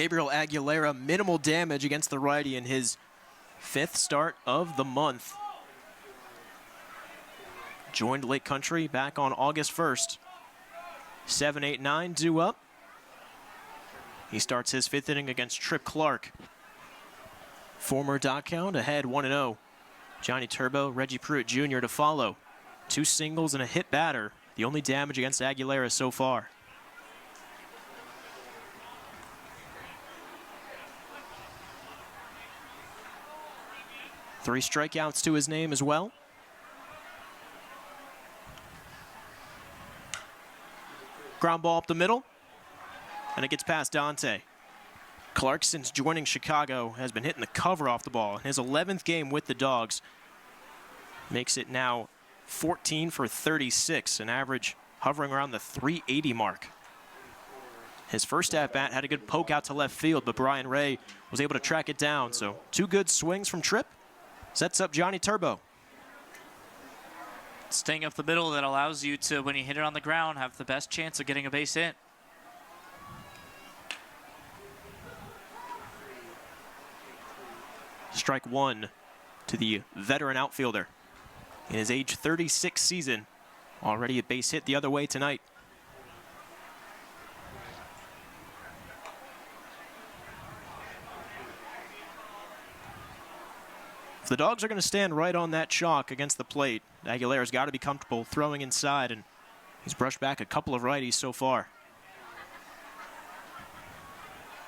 Gabriel Aguilera, minimal damage against the righty in his 5th start of the month. Joined Lake Country back on August 1st. 7-8-9 due up. He starts his 5th inning against Trip Clark. Former DockHound ahead 1-0. Johnny Turbo, Reggie Pruitt Jr. to follow. 2 singles and a hit batter. The only damage against Aguilera so far. Three strikeouts to his name as well. Ground ball up the middle, and it gets past Dante. Clark, since joining Chicago, has been hitting the cover off the ball. In his 11th game with the Dogs, makes it now 14 for 36, an average hovering around the 380 mark. His first at-bat had a good poke out to left field, but Brian Ray was able to track it down. So 2 good swings from Tripp. Sets up Johnny Turbo. Staying up the middle, that allows you to, when you hit it on the ground, have the best chance of getting a base hit. Strike 1 to the veteran outfielder. In his age 36 season, already a base hit the other way tonight. The Dogs are going to stand right on that chalk against the plate. Aguilera's got to be comfortable throwing inside, and he's brushed back a couple of righties so far.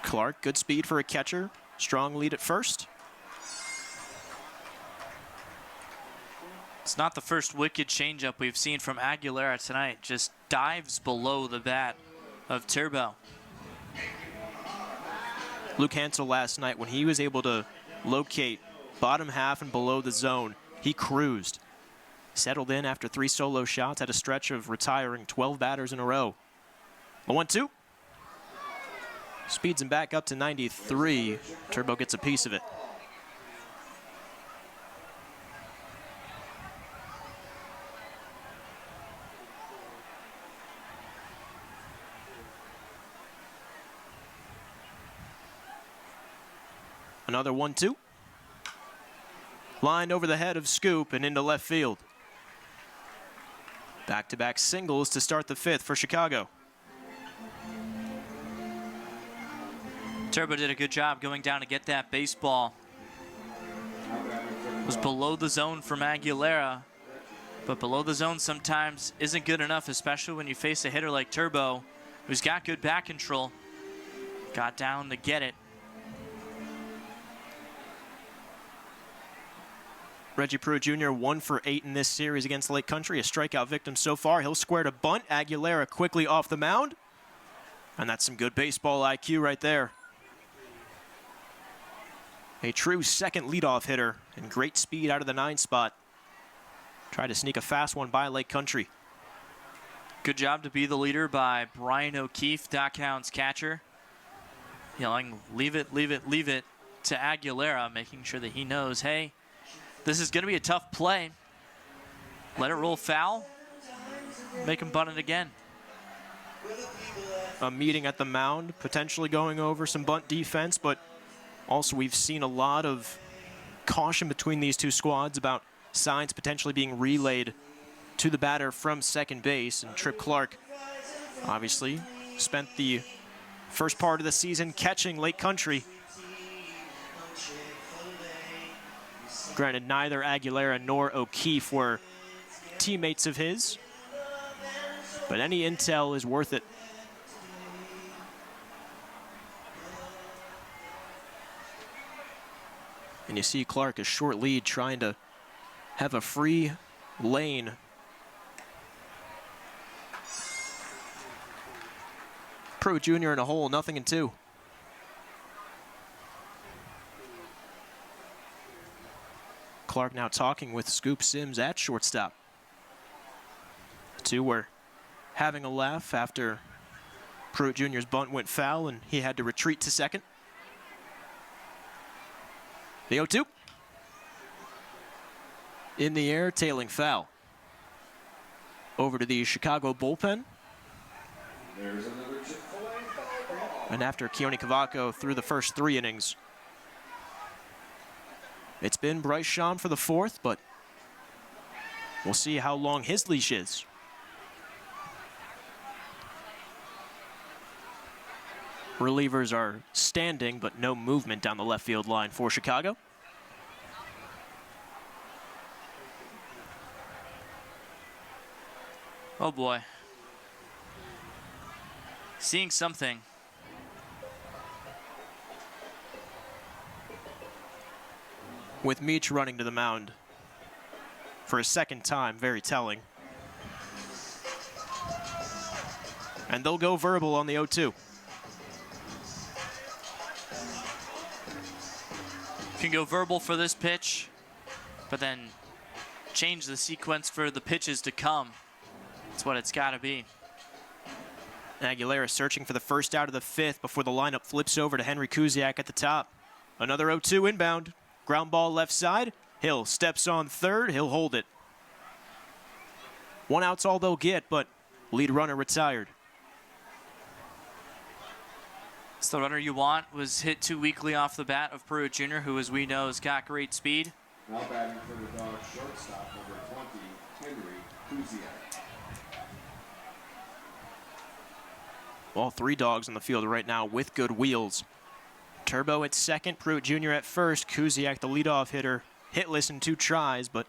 Clark, good speed for a catcher. Strong lead at first. It's not the first wicked changeup we've seen from Aguilera tonight. Just dives below the bat of Turbo. Luke Hansel last night, when he was able to locate bottom half and below the zone, he cruised. Settled in after 3 solo shots, had a stretch of retiring 12 batters in a row. A 1-2. Speeds him back up to 93. Turbo gets a piece of it. Another 1-2. Lined over the head of Scoop and into left field. Back-to-back singles to start the 5th for Chicago. Turbo did a good job going down to get that baseball. It was below the zone from Aguilera, but below the zone sometimes isn't good enough, especially when you face a hitter like Turbo, who's got good bat control. Got down to get it. Reggie Pruitt Jr. 1 for 8 in this series against Lake Country, a strikeout victim so far. He'll square to bunt. Aguilera quickly off the mound. And that's some good baseball IQ right there. A true second leadoff hitter and great speed out of the 9 spot. Tried to sneak a fast one by Lake Country. Good job to be the leader by Brian O'Keefe, DockHounds catcher. Yelling, leave it, leave it, leave it to Aguilera, making sure that he knows, hey, this is going to be a tough play. Let it roll foul. Make him bunt it again. A meeting at the mound, potentially going over some bunt defense, but also we've seen a lot of caution between these two squads about signs potentially being relayed to the batter from second base. And Trip Clark obviously spent the first part of the season catching Lake Country. Granted, neither Aguilera nor O'Keefe were teammates of his, but any intel is worth it. And you see Clark, a short lead, trying to have a free lane. Pruitt Jr. in a hole, 0-2. Clark now talking with Scoop Sims at shortstop. The two were having a laugh after Pruitt Jr.'s bunt went foul and he had to retreat to second. The 0-2. In the air, tailing foul. Over to the Chicago bullpen. And after Keone Cavaco threw the first 3 innings, it's been Bryce Shaw for the 4th, but we'll see how long his leash is. Relievers are standing, but no movement down the left field line for Chicago. Oh boy. Seeing something. With Meach running to the mound for a second time, very telling. And they'll go verbal on the 0-2. Can go verbal for this pitch, but then change the sequence for the pitches to come. That's what it's got to be. Aguilera searching for the first out of the 5th before the lineup flips over to Henry Kuziak at the top. Another 0-2 inbound. Ground ball left side. Hill steps on third. He'll hold it. 1 out's all they'll get, but lead runner retired. It's the runner you want. Was hit too weakly off the bat of Pruitt Jr., who, as we know, has got great speed. Now batting for the Dogs, shortstop number 20, Henry Kuziak. All 3 dogs on the field right now with good wheels. Turbo at second, Pruitt Jr. at first, Kuziak the leadoff hitter, hitless in 2 tries, but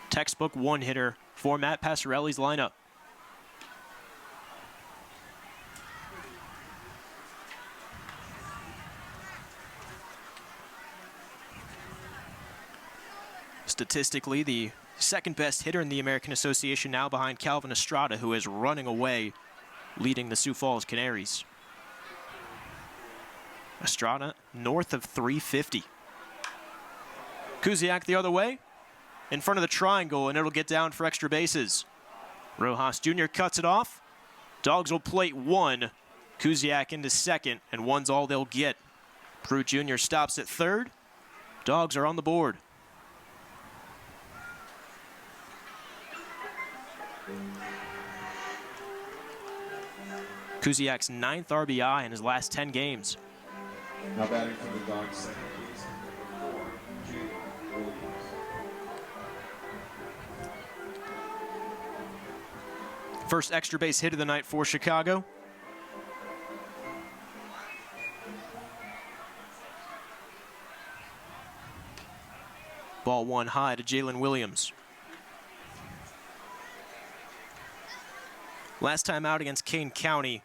textbook 1-hitter for Matt Passarelli's lineup. Statistically, the second best hitter in the American Association now behind Calvin Estrada, who is running away, leading the Sioux Falls Canaries. Estrada north of 350. Kuziak the other way, in front of the triangle, and it'll get down for extra bases. Rojas Jr. cuts it off. Dogs will plate 1. Kuziak into second, and 1's all they'll get. Pruitt Jr. stops at third. Dogs are on the board. Kuziak's 9th RBI in his last 10 games. Now batting for the Dogs, second base, number 4, Jake Williams. First extra base hit of the night for Chicago. Ball 1 high to Jalen Williams. Last time out against Kane County,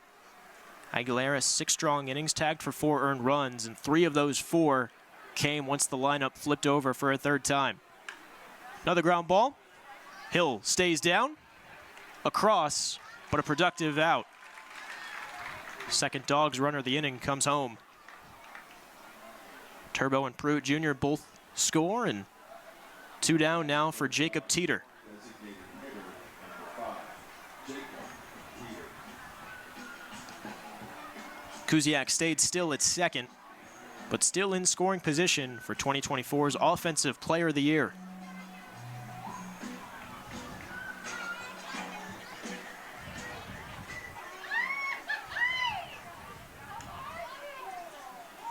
Aguilera 6 strong innings, tagged for 4 earned runs, and 3 of those 4 came once the lineup flipped over for a 3rd time. Another ground ball. Hill stays down, across, but a productive out. Second Dogs runner of the inning comes home. Turbo and Pruitt Jr. both score, and 2 down now for Jacob Teeter. Kuziak stayed still at second, but still in scoring position for 2024's Offensive Player of the Year.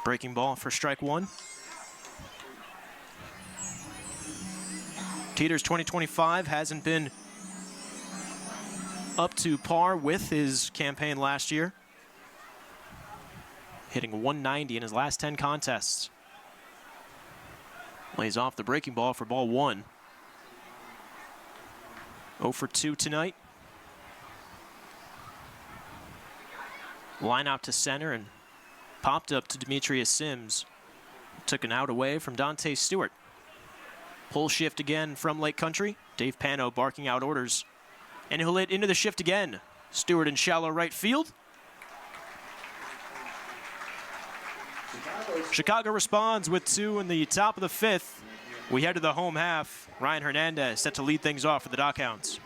Breaking ball for strike 1. Teeter's 2025 hasn't been up to par with his campaign last year, hitting 190 in his last 10 contests. Lays off the breaking ball for ball 1. 0 for 2 tonight. Line out to center and popped up to Demetrius Sims. Took an out away from Dante Stewart. Pull shift again from Lake Country. Dave Pano barking out orders. And he'll hit into the shift again. Stewart in shallow right field. Chicago responds with 2 in the top of the 5th. We head to the home half. Ryan Hernandez set to lead things off for the DockHounds.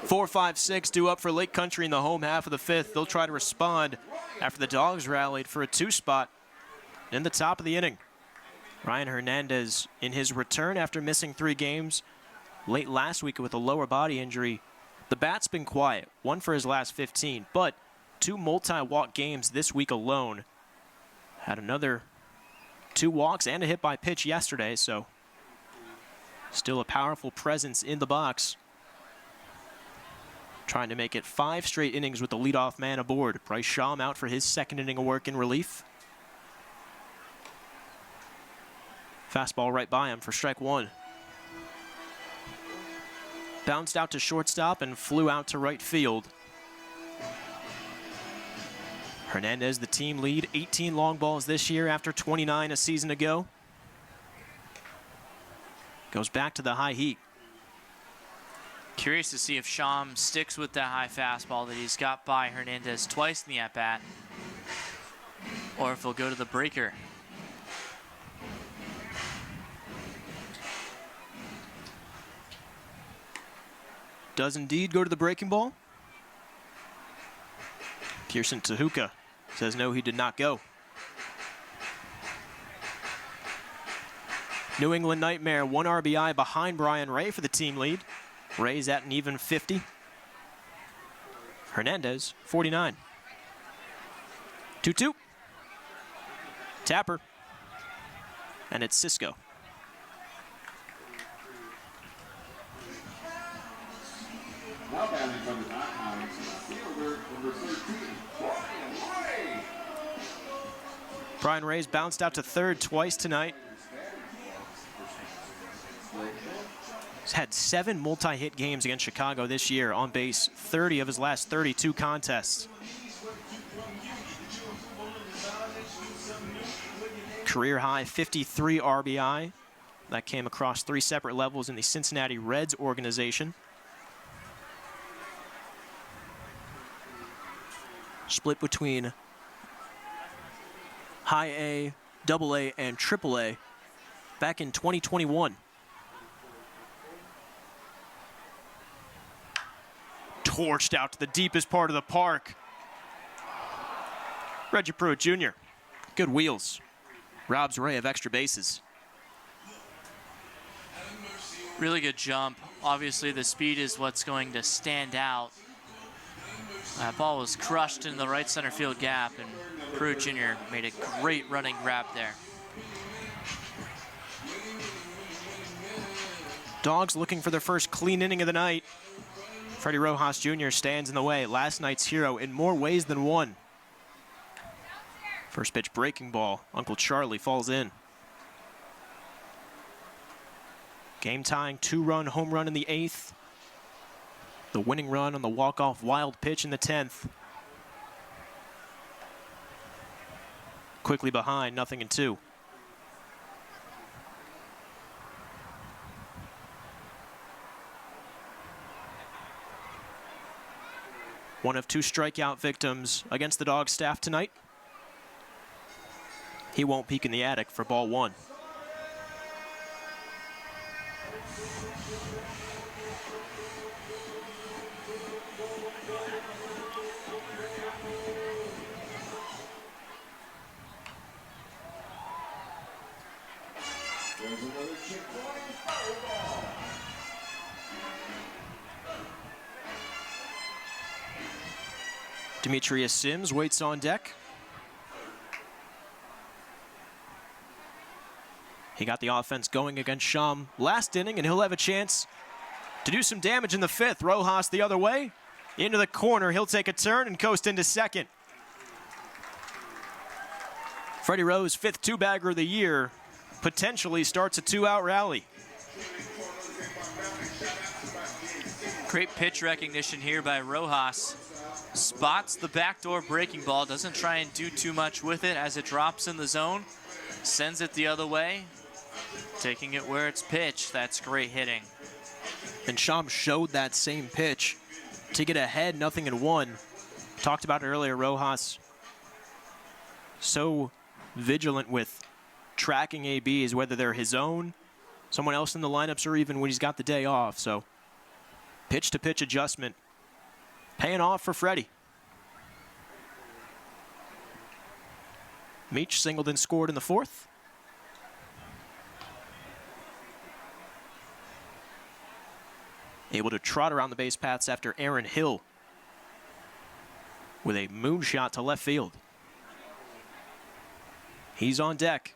4, 5, 6 due up for Lake Country in the home half of the 5th. They'll try to respond after the Dogs rallied for a 2 spot in the top of the inning. Ryan Hernandez in his return after missing 3 games late last week with a lower body injury. The bat's been quiet, 1 for his last 15, but 2 multi-walk games this week alone. Had another 2 walks and a hit by pitch yesterday, so still a powerful presence in the box. Trying to make it 5 straight innings with the leadoff man aboard. Bryce Sham out for his 2nd inning of work in relief. Fastball right by him for strike 1. Bounced out to shortstop and flew out to right field. Hernandez, the team lead, 18 long balls this year after 29 a season ago. Goes back to the high heat. Curious to see if Sham sticks with that high fastball that he's got by Hernandez twice in the at-bat, or if he'll go to the breaker. Does indeed go to the breaking ball. Pearson Tehuka says no, he did not go. New England Nightmare, 1 RBI behind Brian Ray for the team lead. Ray's at an even 50. Hernandez, 49. 2-2. Tapper. And it's Cisco. Now batting from the DockHounds, fielder number 13, Brian Ray. Brian Ray's bounced out to third twice tonight. He's had 7 multi-hit games against Chicago this year, on base 30 of his last 32 contests. Career high 53 RBI. That came across 3 separate levels in the Cincinnati Reds organization. Split between high A, double A, and triple A back in 2021. Torched out to the deepest part of the park. Reggie Pruitt Jr. Good wheels. Robs Ray of extra bases. Really good jump. Obviously, the speed is what's going to stand out. That ball was crushed in the right center field gap, and Pruitt Jr. made a great running grab there. Dogs looking for their first clean inning of the night. Freddie Rojas Jr. stands in the way. Last night's hero in more ways than one. First pitch breaking ball. Uncle Charlie falls in. Game tying 2-run home run in the 8th. The winning run on the walk-off wild pitch in the 10th. Quickly behind, 0-2. One of 2 strikeout victims against the Dogs staff tonight. He won't peek in the attic for ball 1. There's another checkpoint, foul ball. Demetrius Sims waits on deck. He got the offense going against Sham last inning, and he'll have a chance to do some damage in the 5th. Rojas the other way. Into the corner. He'll take a turn and coast into second. Freddie Rose, 5th 2-bagger of the year, potentially starts a 2-out rally. Great pitch recognition here by Rojas. Spots the backdoor breaking ball, doesn't try and do too much with it as it drops in the zone. Sends it the other way, taking it where it's pitched. That's great hitting. And Sham showed that same pitch to get ahead, 0-1. Talked about it earlier, Rojas so vigilant with tracking ABs, whether they're his own, someone else in the lineups, or even when he's got the day off. So pitch-to-pitch adjustment paying off for Freddie. Meach singled and scored in the 4th. Able to trot around the base paths after Aaron Hill with a moonshot to left field. He's on deck.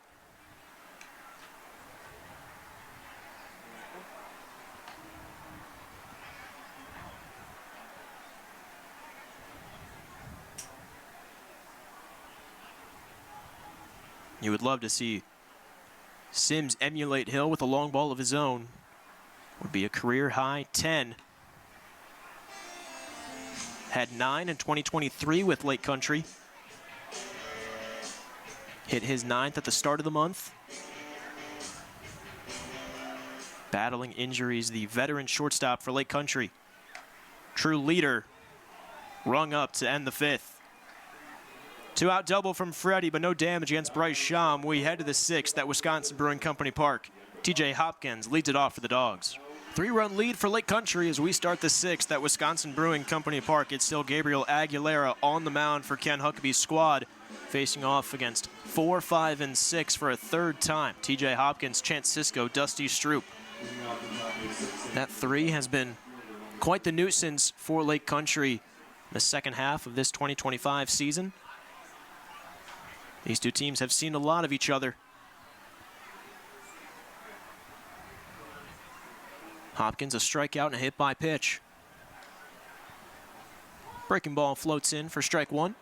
You would love to see Sims emulate Hill with a long ball of his own. Would be a career high 10. Had 9 in 2023 with Lake Country. Hit his 9th at the start of the month. Battling injuries, the veteran shortstop for Lake Country. True leader, rung up to end the 5th. 2-out double from Freddie, but no damage against Bryce Sham. We head to the 6th at Wisconsin Brewing Company Park. TJ Hopkins leads it off for the Dogs. 3-run lead for Lake Country as we start the 6th at Wisconsin Brewing Company Park. It's still Gabriel Aguilera on the mound for Ken Huckabee's squad, facing off against 4, 5, and 6 for a third time. TJ Hopkins, Chance Cisco, Dusty Stroop. That 3 has been quite the nuisance for Lake Country in the second half of this 2025 season. These two teams have seen a lot of each other. Hopkins, a strikeout and a hit by pitch. Breaking ball floats in for strike 1.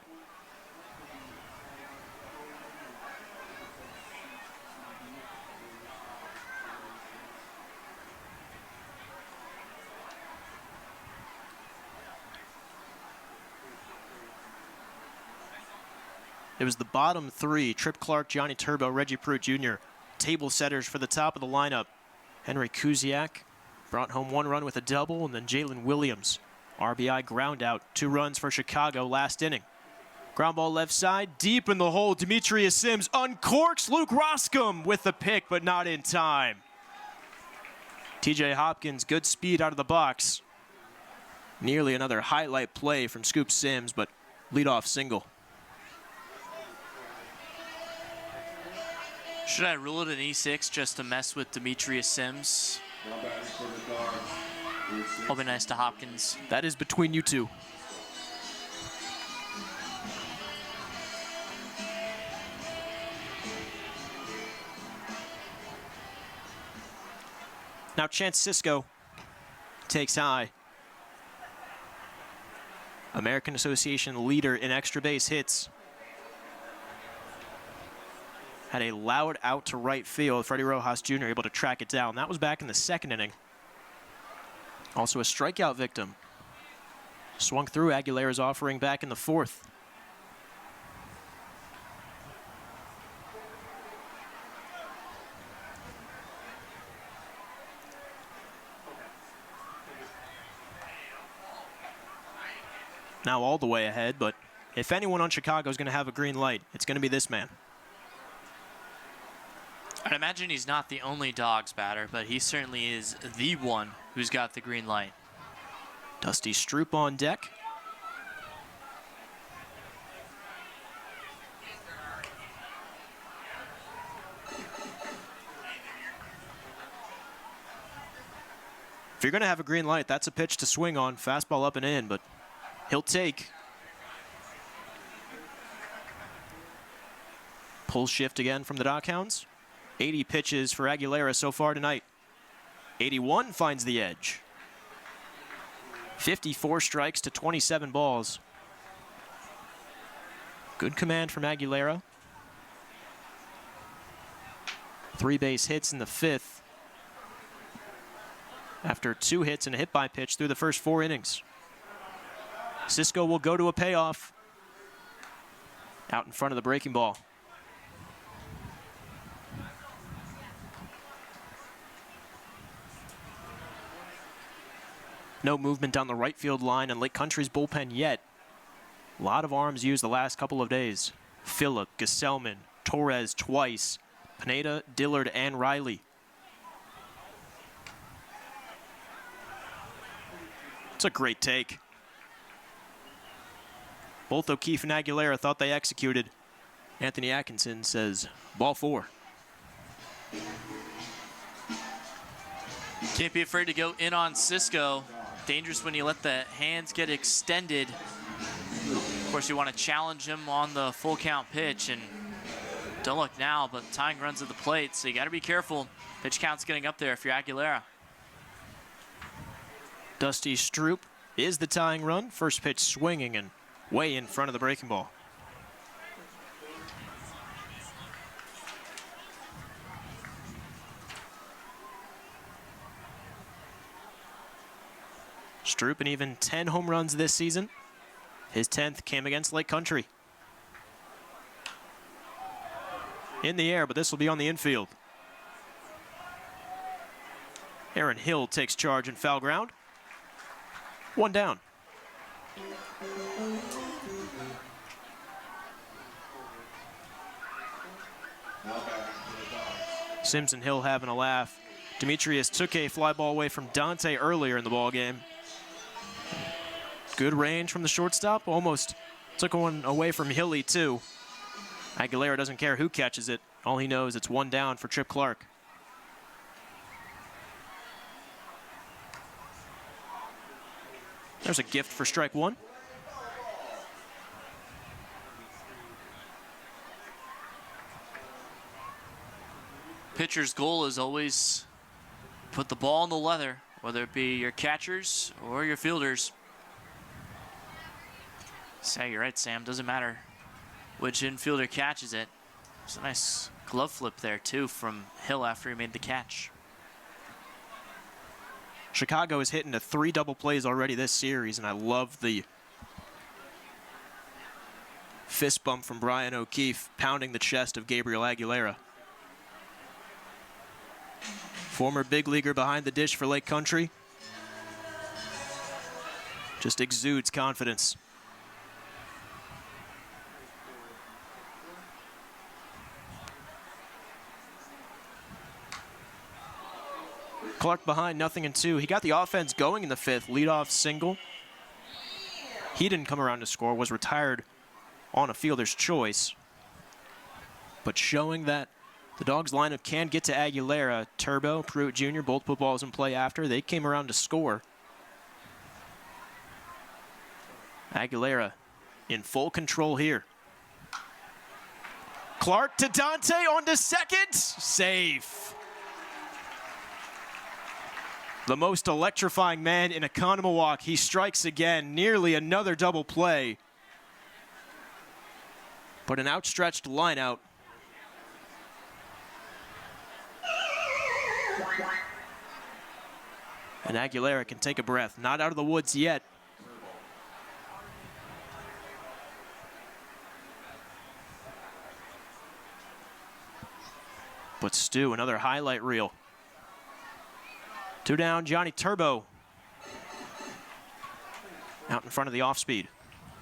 It was the bottom 3, Trip Clark, Johnny Turbo, Reggie Pruitt Jr., table setters for the top of the lineup. Henry Kuziak brought home 1 run with a double, and then Jalen Williams, RBI ground out, 2 runs for Chicago last inning. Ground ball left side, deep in the hole, Demetrius Sims uncorks Luke Roscom with the pick, but not in time. TJ Hopkins, good speed out of the box. Nearly another highlight play from Scoop Sims, but leadoff single. Should I rule it an E6 just to mess with Demetrius Sims? Will be nice to Hopkins. That is between you two. Now Chance Cisco takes high. American Association leader in extra base hits. Had a loud out to right field. Freddie Rojas Jr. able to track it down. That was back in the 2nd inning. Also a strikeout victim. Swung through Aguilera's offering back in the 4th. Now all the way ahead, but if anyone on Chicago is going to have a green light, it's going to be this man. I'd imagine he's not the only Dogs batter, but he certainly is the one who's got the green light. Dusty Stroop on deck. If you're going to have a green light, that's a pitch to swing on. Fastball up and in, but he'll take. Pull shift again from the DockHounds. 80 pitches for Aguilera so far tonight. 81 finds the edge. 54 strikes to 27 balls. Good command from Aguilera. 3 base hits in the 5th. After 2 hits and a hit by pitch through the first 4 innings. Cisco will go to a payoff. Out in front of the breaking ball. No movement down the right field line in Lake Country's bullpen yet. A lot of arms used the last couple of days. Phillip, Gesellman, Torres twice, Pineda, Dillard, and Riley. It's a great take. Both O'Keefe and Aguilera thought they executed. Anthony Atkinson says, ball 4. Can't be afraid to go in on Cisco. Dangerous when you let the hands get extended. Of course, you want to challenge him on the full count pitch, and don't look now, but tying runs at the plate, so you got to be careful. Pitch count's getting up there if you're Aguilera. Dusty Stroop is the tying run. First pitch swinging and way in front of the breaking ball. Stroop, and even 10 home runs this season. His 10th came against Lake Country. In the air, but this will be on the infield. Aaron Hill takes charge in foul ground. One down. Sims and Hill having a laugh. Demetrius took a fly ball away from Dante earlier in the ball game. Good range from the shortstop. Almost took one away from Hilly, too. Aguilera doesn't care who catches it. All he knows, it's one down for Trip Clark. There's a gift for strike one. Pitcher's goal is always put the ball in the leather, whether it be your catchers or your fielders. So you're right, Sam. Doesn't matter which infielder catches it. It's a nice glove flip there, too, from Hill after he made the catch. Chicago has hit into 3 double plays already this series, and I love the fist bump from Brian O'Keefe pounding the chest of Gabriel Aguilera. Former big leaguer behind the dish for Lake Country. Just exudes confidence. Clark behind, 0-2. He got the offense going in the 5th. Leadoff single. He didn't come around to score, was retired on a fielder's choice. But showing that the Dogs lineup can get to Aguilera. Turbo, Pruitt Jr., both put balls in play after. They came around to score. Aguilera in full control here. Clark to Dante on to second. Safe. The most electrifying man in Economawalk. He strikes again, nearly another double play. But an outstretched line out. And Aguilera can take a breath. Not out of the woods yet. But Stu, another highlight reel. 2 down, Johnny Turbo. Out in front of the off-speed.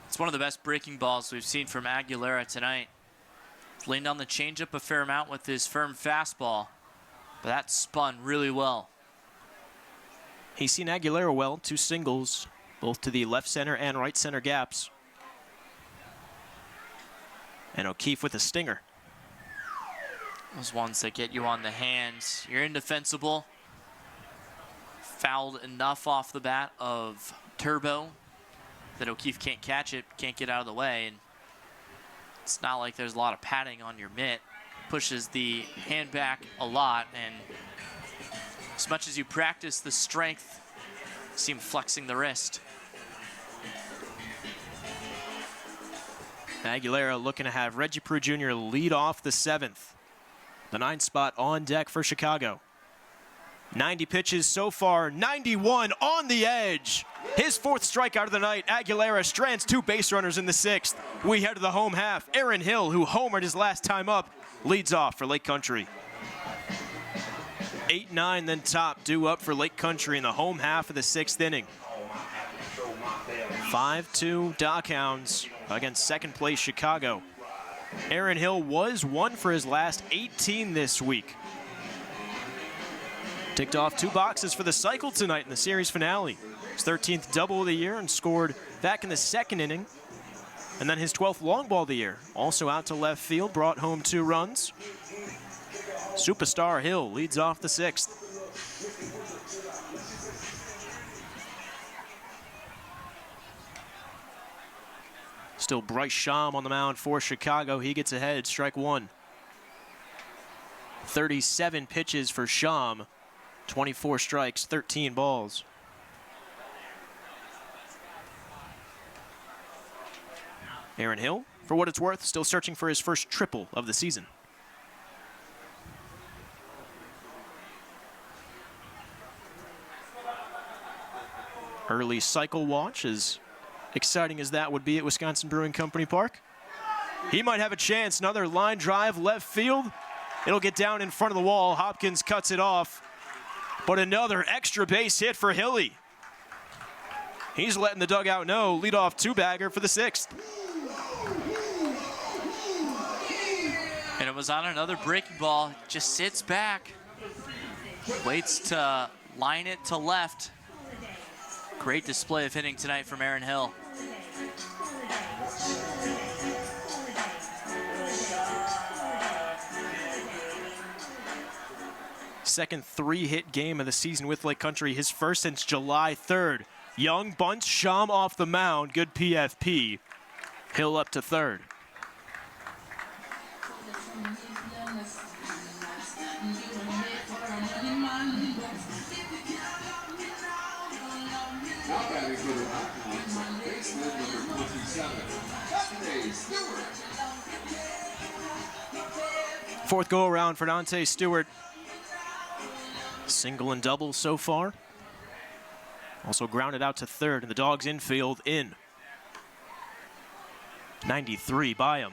It's one of the best breaking balls we've seen from Aguilera tonight. Leaned on the changeup a fair amount with his firm fastball, but that spun really well. He's seen Aguilera well, 2 singles, both to the left center and right center gaps. And O'Keefe with a stinger. Those ones that get you on the hands. You're indefensible. Fouled enough off the bat of Turbo that O'Keefe can't catch it, can't get out of the way. And it's not like there's a lot of padding on your mitt. Pushes the hand back a lot, and as much as you practice the strength, see him flexing the wrist. Aguilera looking to have Reggie Pruitt Jr. lead off the 7th. The 9th spot on deck for Chicago. 90 pitches so far, 91 on the edge. His 4th strikeout of the night. Aguilera strands 2 base runners in the 6th. We head to the home half. Aaron Hill, who homered his last time up, leads off for Lake Country. 8-9 then top due up for Lake Country in the home half of the 6th inning. 5-2 DockHounds against second place Chicago. Aaron Hill was 1 for his last 18 this week. Ticked off 2 boxes for the cycle tonight in the series finale. His 13th double of the year and scored back in the 2nd inning. And then his 12th long ball of the year. Also out to left field, brought home 2 runs. Superstar Hill leads off the 6th. Still Bryce Sham on the mound for Chicago. He gets ahead, strike one. 37 pitches for Sham, 24 strikes, 13 balls. Aaron Hill, for what it's worth, still searching for his first triple of the season. Early cycle watch, as exciting as that would be at Wisconsin Brewing Company Park. He might have a chance. Another line drive left field. It'll get down in front of the wall. Hopkins cuts it off. But another extra base hit for Hilly. He's letting the dugout know. Leadoff two-bagger for the sixth. And it was on another breaking ball. Just sits back. Waits to line it to left. Great display of hitting tonight from Aaron Hill. Second three-hit game of the season with Lake Country, his first since July 3rd. Young bunts Sham off the mound, good PFP. Hill up to third. Now batting for the DockHounds, baseman number 27, Dante Stewart. Fourth go-around for Dante Stewart. Single and double so far. Also grounded out to third, and the Dogs infield in. 93 by him.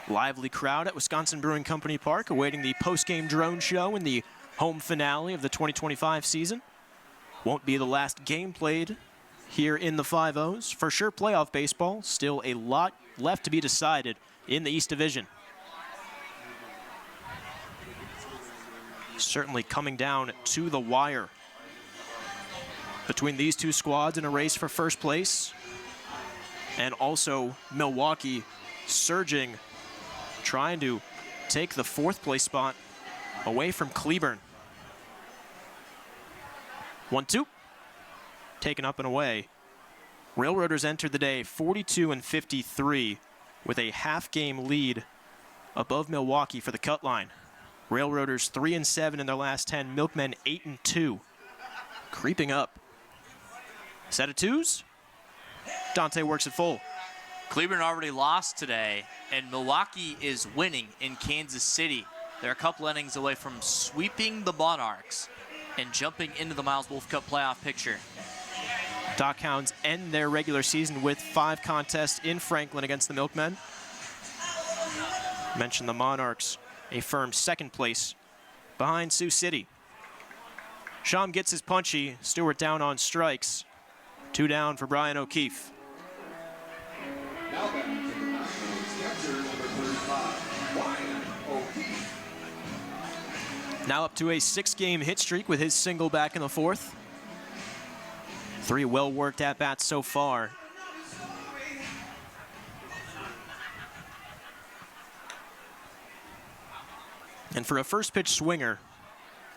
Lively crowd at Wisconsin Brewing Company Park awaiting the post-game drone show in the home finale of the 2025 season. Won't be the last game played here in the 5-0s. For sure playoff baseball, still a lot left to be decided in the East Division. Certainly coming down to the wire between these two squads in a race for first place, and also Milwaukee surging, trying to take the fourth place spot away from Cleburne. 1-2, taken up and away. Railroaders entered the day 42-53 with a half-game lead above Milwaukee for the cut line. Railroaders 3-7 in their last 10. Milkmen 8-2, creeping up. Set of twos. Dante works it full. Cleburne already lost today, and Milwaukee is winning in Kansas City. They're a couple innings away from sweeping the Monarchs and jumping into the Miles Wolf Cup playoff picture. DockHounds end their regular season with 5 contests in Franklin against the Milkmen. Mentioned the Monarchs, a firm second place behind Sioux City. Sham gets his punchy. Stewart down on strikes. 2 down for Brian O'Keefe. Now batting for the DockHounds, catcher number 35, Brian O'Keefe. Now up to a 6-game hit streak with his single back in the fourth. 3 well-worked at-bats so far. And for a first-pitch swinger,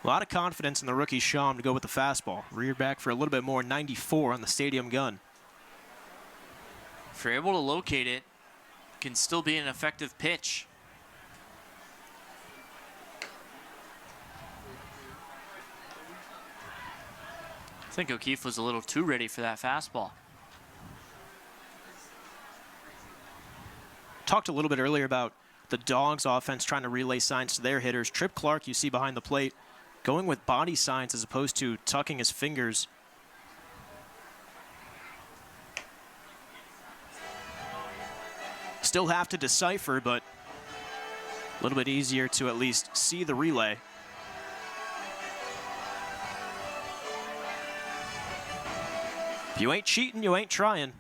a lot of confidence in the rookie Sham to go with the fastball. Reared back for a little bit more, 94 on the stadium gun. If you're able to locate it, it can still be an effective pitch. I think O'Keefe was a little too ready for that fastball. Talked a little bit earlier about the Dogs offense trying to relay signs to their hitters. Trip Clark, you see behind the plate, going with body signs as opposed to tucking his fingers. Still have to decipher, but a little bit easier to at least see the relay. If you ain't cheating, you ain't trying.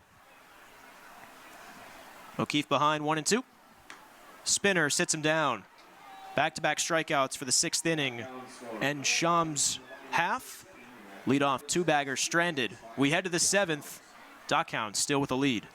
O'Keefe behind 1-2. Spinner sits him down. Back-to-back strikeouts for the 6th inning. And Sham's half. Leadoff two-bagger stranded. We head to the 7th. DockHounds still with a lead.